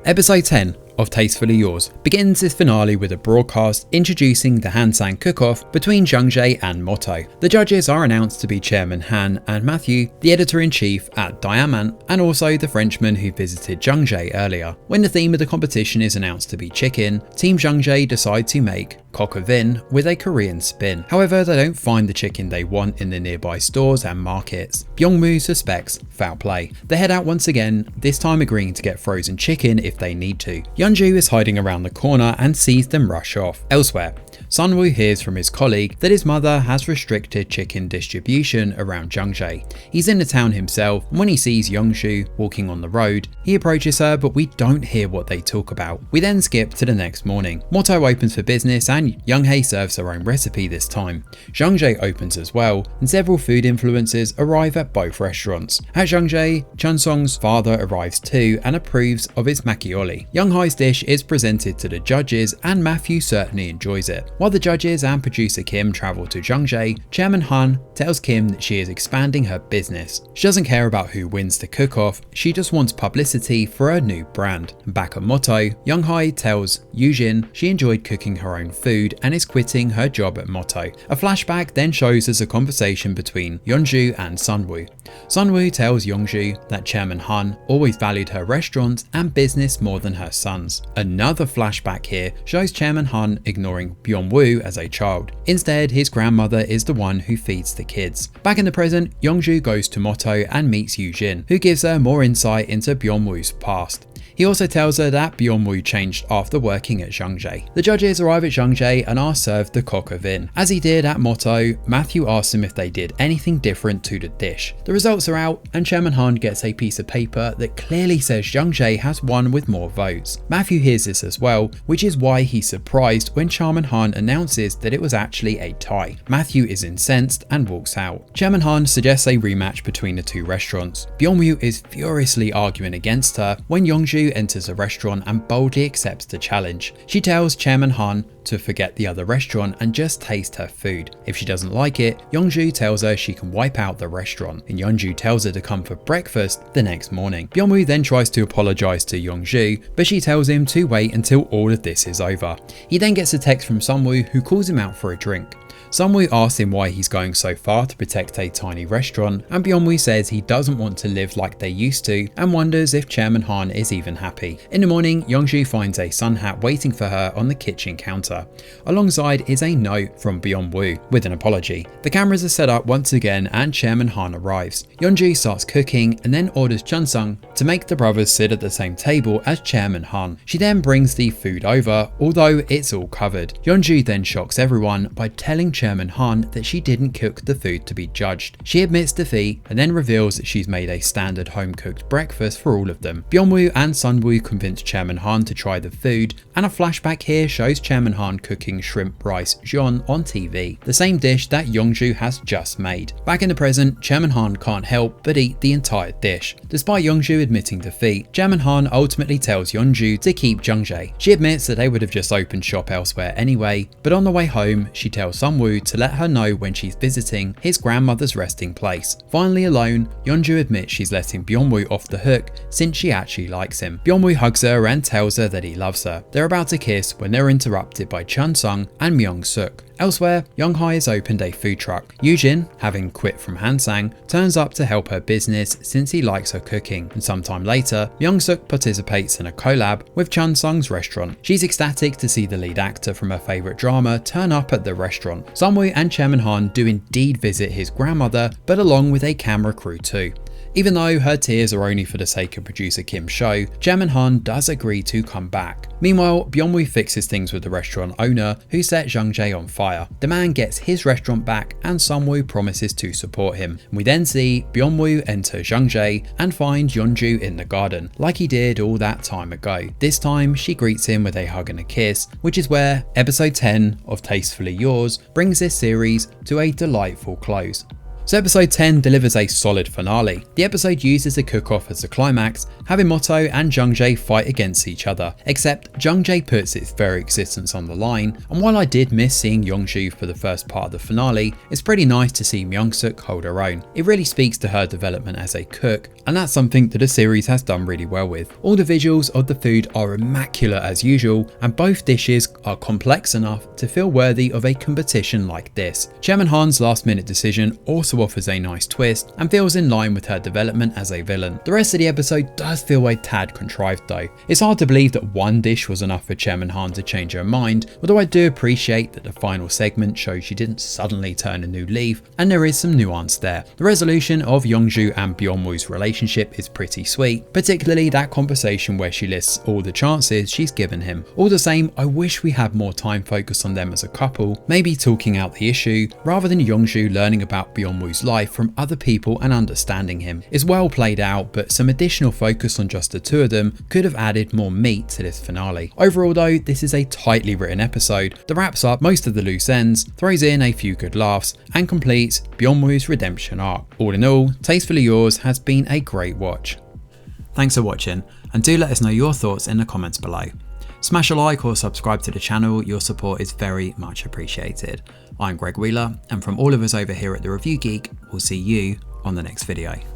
Episode 10 of Tastefully Yours begins its finale with a broadcast introducing the Hansang cook-off between Jungjae and Motto. The judges are announced to be Chairman Han and Matthew, the editor-in-chief at Diamant, and also the Frenchman who visited Jungjae earlier. When the theme of the competition is announced to be chicken, Team Jungjae decide to make coq au vin with a Korean spin. However, they don't find the chicken they want in the nearby stores and markets. Byungwoo suspects foul play. They head out once again, this time agreeing to get frozen chicken if they need to. Jungjae is hiding around the corner and sees them rush off. Elsewhere, Sunwoo hears from his colleague that his mother has restricted chicken distribution around Jungjae. He's in the town himself, and when he sees Yongsoo walking on the road, he approaches her, but we don't hear what they talk about. We then skip to the next morning. Motto opens for business and Jungjae serves her own recipe this time. Jungjae opens as well, and several food influencers arrive at both restaurants. At Jungjae, Chun-sung's father arrives too and approves of his makioli. Junghae's dish is presented to the judges and Matthew certainly enjoys it. While the judges and producer Kim travel to Jungjae, Chairman Han tells Kim that she is expanding her business. She doesn't care about who wins the cook-off, she just wants publicity for her new brand. Back at Motto, Junghae tells Yujin she enjoyed cooking her own food and is quitting her job at Motto. A flashback then shows us a conversation between Yeonju and Sunwoo. Sunwoo tells Yeonju that Chairman Han always valued her restaurant and business more than her sons. Another flashback here shows Chairman Han ignoring Byung-woo as a child. Instead, his grandmother is the one who feeds the kids. Back in the present, Yeonju goes to Motto and meets Yujin, who gives her more insight into Byung-woo's past. He also tells her that Byung-woo changed after working at Jungjae. The judges arrive at Jungjae and are served the coq au vin. As he did at Motto, Matthew asks him if they did anything different to the dish. The results are out and Chairman Han gets a piece of paper that clearly says Jungjae has won with more votes. Matthew hears this as well, which is why he's surprised when Chairman Han announces that it was actually a tie. Matthew is incensed and walks out. Chairman Han suggests a rematch between the two restaurants. Byung-woo is furiously arguing against her when Yeonju enters a restaurant and boldly accepts the challenge. She tells Chairman Han to forget the other restaurant and just taste her food. If she doesn't like it, Yeonju tells her she can wipe out the restaurant, and Yeonju tells her to come for breakfast the next morning. Byung-woo then tries to apologize to Yeonju, but she tells him to wait until all of this is over. He then gets a text from Sunwoo who calls him out for a drink. Sunwoo asks him why he's going so far to protect a tiny restaurant, and Byung-woo says he doesn't want to live like they used to and wonders if Chairman Han is even happy. In the morning, Yeonju finds a sun hat waiting for her on the kitchen counter. Alongside is a note from Byung-woo with an apology. The cameras are set up once again and Chairman Han arrives. Yeonju starts cooking and then orders Chun-sung to make the brothers sit at the same table as Chairman Han. She then brings the food over, although it's all covered. Yeonju then shocks everyone by telling Chairman Han that she didn't cook the food to be judged. She admits defeat and then reveals that she's made a standard home-cooked breakfast for all of them. Byung-woo and Sunwoo convince Chairman Han to try the food, and a flashback here shows Chairman Han cooking shrimp rice jeon on TV, the same dish that Yeonju has just made. Back in the present, Chairman Han can't help but eat the entire dish. Despite Yeonju admitting defeat, Chairman Han ultimately tells Yeonju to keep Jungjae. She admits that they would have just opened shop elsewhere anyway, but on the way home, she tells Sunwoo to let her know when she's visiting his grandmother's resting place. Finally alone, Yeonju admits she's letting Byung-woo off the hook since she actually likes him. Byung-woo hugs her and tells her that he loves her. They're about to kiss when they're interrupted by Chun-sung and Myung-suk. Elsewhere, Junghae has opened a food truck. Yujin, having quit from Hansang, turns up to help her business since he likes her cooking, and sometime later, Myung-suk participates in a collab with Chun-sung's restaurant. She's ecstatic to see the lead actor from her favourite drama turn up at the restaurant. Sunwoo and Chairman Han do indeed visit his grandmother, but along with a camera crew too. Even though her tears are only for the sake of producer Kim's show, Chairman Han does agree to come back. Meanwhile, Byung-woo fixes things with the restaurant owner who set Jungjae on fire. The man gets his restaurant back and Sunwoo promises to support him. We then see Byung-woo enter Jungjae and find Yeonju in the garden, like he did all that time ago. This time, she greets him with a hug and a kiss, which is where episode 10 of Tastefully Yours brings this series to a delightful close. So episode 10 delivers a solid finale. The episode uses the cook-off as the climax, having Motto and Jungjae fight against each other, except Jungjae puts its very existence on the line, and while I did miss seeing Yeonju for the first part of the finale, it's pretty nice to see Myung-suk hold her own. It really speaks to her development as a cook, and that's something that the series has done really well with. All the visuals of the food are immaculate as usual, and both dishes are complex enough to feel worthy of a competition like this. Chairman Han's last minute decision also offers a nice twist and feels in line with her development as a villain. The rest of the episode does feel a tad contrived though. It's hard to believe that one dish was enough for Chairman Han to change her mind, although I do appreciate that the final segment shows she didn't suddenly turn a new leaf, and there is some nuance there. The resolution of Yeonju and Byung-woo's relationship is pretty sweet, particularly that conversation where she lists all the chances she's given him. All the same, I wish we had more time focused on them as a couple, maybe talking out the issue, rather than Yeonju learning about Byung-woo's life from other people and understanding him. It's well played out, but some additional focus on just the two of them could have added more meat to this finale. Overall though, this is a tightly written episode that wraps up most of the loose ends, throws in a few good laughs, and completes Byung-woo's redemption arc. All in all, Tastefully Yours has been a great watch. Thanks for watching, and do let us know your thoughts in the comments below. Smash a like or subscribe to the channel, your support is very much appreciated. I'm Greg Wheeler, and from all of us over here at The Review Geek, we'll see you on the next video.